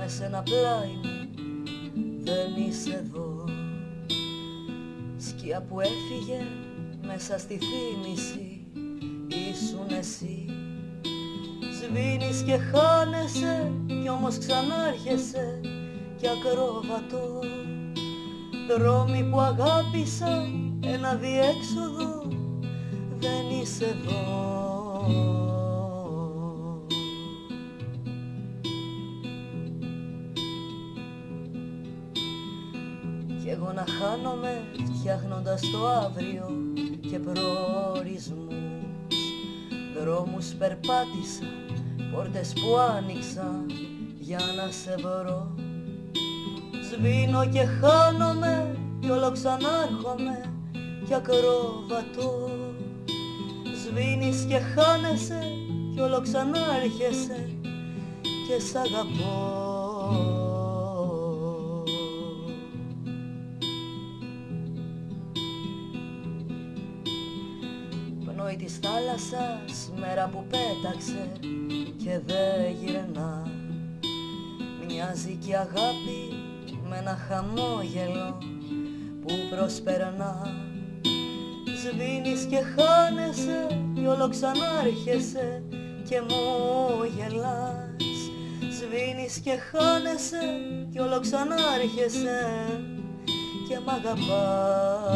με σένα πλάι μου, δεν είσαι εδώ. Σκιά που έφυγε μέσα στη θύμηση, ήσουν εσύ. Σβήνεις και χάνεσαι κι όμως ξανάρχεσαι κι ακρόβατο. Δρόμοι που αγάπησα, ένα διέξοδο, δεν είσαι εδώ. Κι εγώ να χάνομαι φτιάχνοντας το αύριο και προορισμούς. Δρόμους περπάτησα, πόρτες που άνοιξα για να σε βρω. Σβήνω και χάνομαι κι όλο ξανάρχομαι κι ακρόβατο. Σβήνεις και χάνεσαι κι όλο ξανάρχεσαι και σ' αγαπώ. Πνοή της θάλασσας, μέρα που πέταξε και δε γυρνά. Μοιάζει κι η αγάπη με ένα χαμόγελο που προσπερνά. Σβήνεις και χάνεσαι κι όλο ξανάρχεσαι και μου γελάς. Σβήνεις και χάνεσαι κι όλο ξανάρχεσαι και μ' αγαπάς.